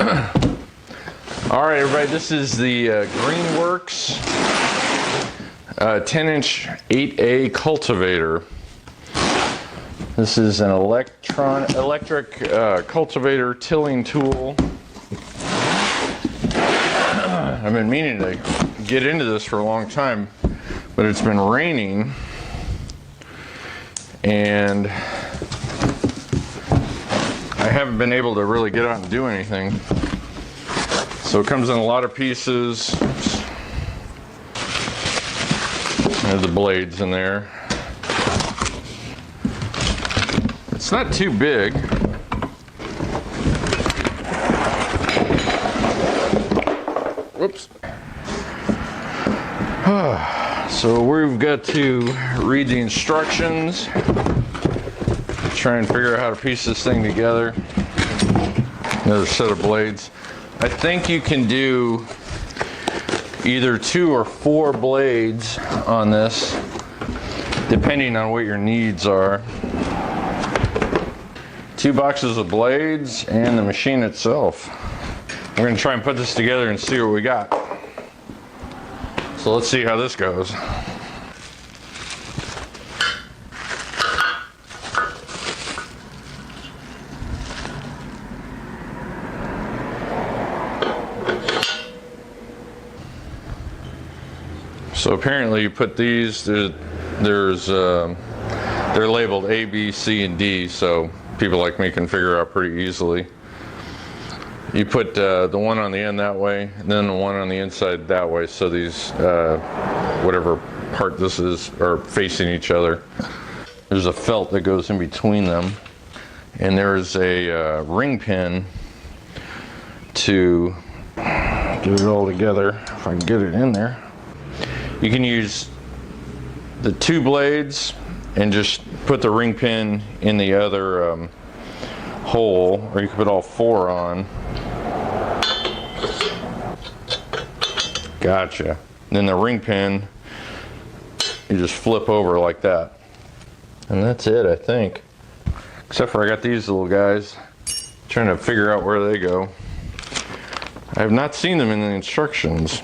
All right, everybody, this is the GreenWorks 10-inch 8A cultivator. This is an electric cultivator tilling tool. I've been meaning to get into this for a long time, but it's been raining and I haven't been able to really get out and do anything. So it comes in a lot of pieces. There's the blades in there. It's not too big. Whoops. So we've got to read the instructions, try and figure out how to piece this thing together. Another set of blades. I think you can do either 2 or 4 blades on this, depending on what your needs are. 2 boxes of blades and the machine itself. We're going to try and put this together and see what we got. So let's see how this goes. So apparently you put these, they're labeled A, B, C, and D, so people like me can figure out pretty easily. You put the one on the end that way, and then the one on the inside that way, so these, whatever part this is, are facing each other. There's a felt that goes in between them, and there's a ring pin to get it all together, if I can get it in there. You can use the 2 blades and just put the ring pin in the other hole, or you can put all 4 on. Gotcha. And then the ring pin, you just flip over like that. And that's it, I think. Except for I got these little guys, trying to figure out where they go. I have not seen them in the instructions.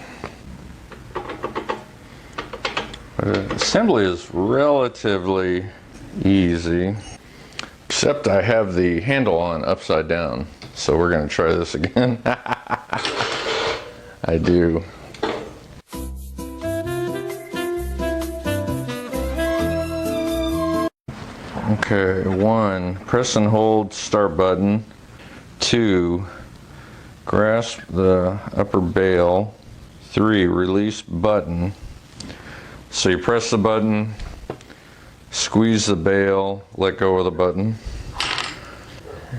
Assembly is relatively easy, except I have the handle on upside down. So we're going to try this again. I do. Okay, 1, press and hold start button. 2, grasp the upper bail. 3, release button. So you press the button, squeeze the bail, let go of the button,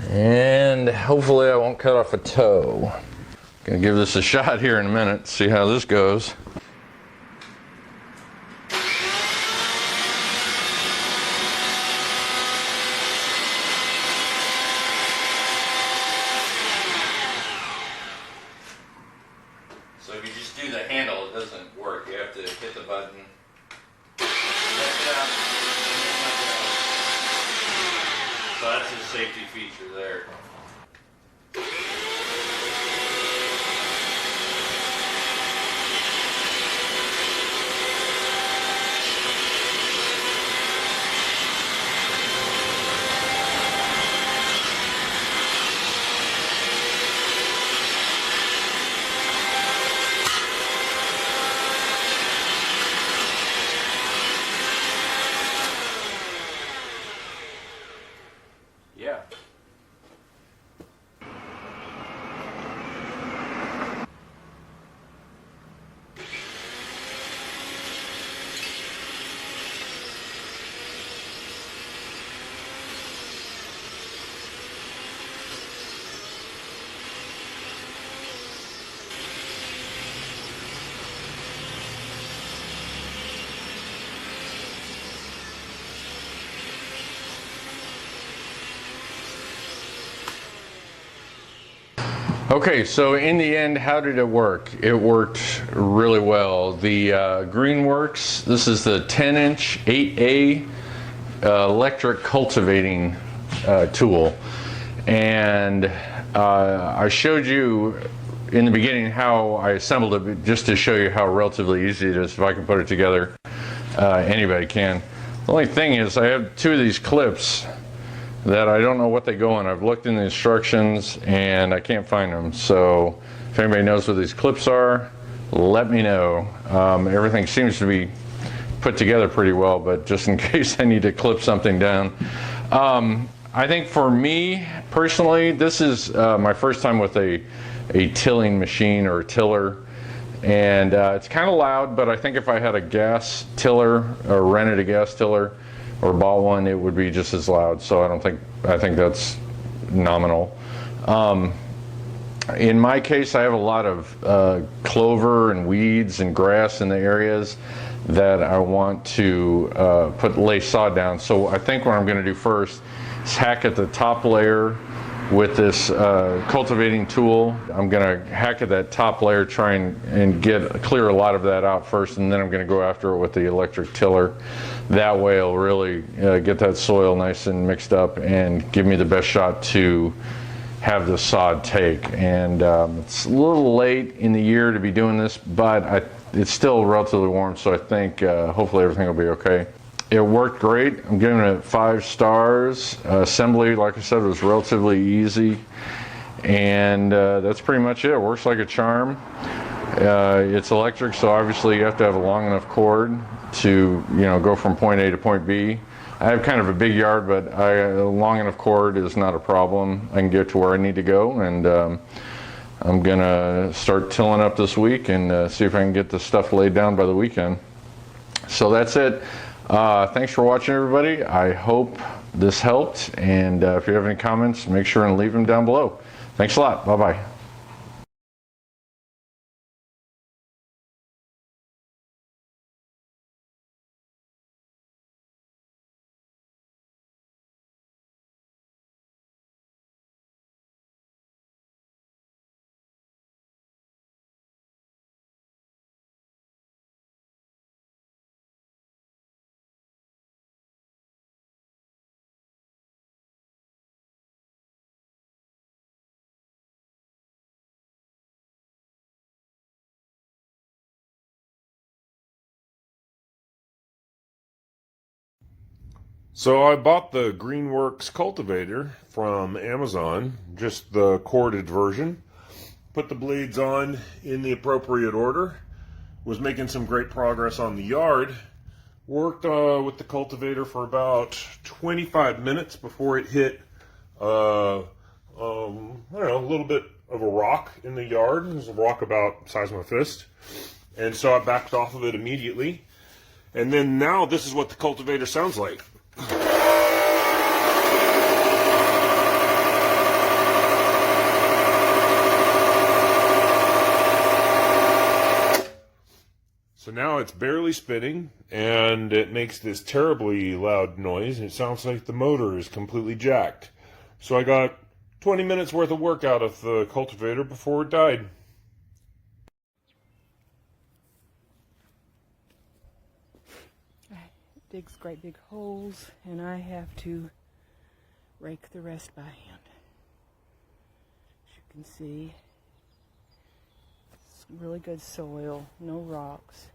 and hopefully I won't cut off a toe. Gonna give this a shot here in a minute, see how this goes. So if you just do the handle, it doesn't work. You have to hit the button. So that's a safety feature there. Yeah. Okay, so in the end, how did it work? It worked really well. The GreenWorks, this is the 10-inch 8A electric cultivating tool. And I showed you in the beginning how I assembled it, just to show you how relatively easy it is. If I can put it together, anybody can. The only thing is I have two of these clips that I don't know what they go on. I've looked in the instructions and I can't find them. So if anybody knows what these clips are, let me know. Everything seems to be put together pretty well, but just in case I need to clip something down. I think for me personally, this is my first time with a tilling machine or a tiller, and it's kind of loud, but I think if I had a gas tiller or rented a gas tiller or bought one, it would be just as loud. So I think that's nominal. In my case, I have a lot of clover and weeds and grass in the areas that I want to lay sod down. So I think what I'm going to do first is hack at the top layer with this cultivating tool. I'm going to hack at that top layer, try and clear a lot of that out first, and then I'm going to go after it with the electric tiller. That way it'll really get that soil nice and mixed up and give me the best shot to have the sod take. And it's a little late in the year to be doing this, but it's still relatively warm, so I think hopefully everything will be okay. It worked great. I'm giving it 5 stars. Assembly, like I said, was relatively easy, and that's pretty much it. It works like a charm. It's electric, so obviously you have to have a long enough cord to go from point A to point B. I have kind of a big yard, but a long enough cord is not a problem. I can get to where I need to go, and I'm gonna start tilling up this week and see if I can get the stuff laid down by the weekend. So that's it. Thanks for watching, everybody. I hope this helped, and if you have any comments, make sure and leave them down below. Thanks a lot. Bye-bye. So I bought the GreenWorks cultivator from Amazon, just the corded version. Put the blades on in the appropriate order. Was making some great progress on the yard. Worked with the cultivator for about 25 minutes before it hit, I don't know, a little bit of a rock in the yard. It was a rock about the size of my fist. And so I backed off of it immediately. And then now this is what the cultivator sounds like. So now it's barely spinning, and it makes this terribly loud noise, and it sounds like the motor is completely jacked. So I got 20 minutes worth of work out of the cultivator before it died. It digs great big holes, and I have to rake the rest by hand. As you can see, it's really good soil, no rocks.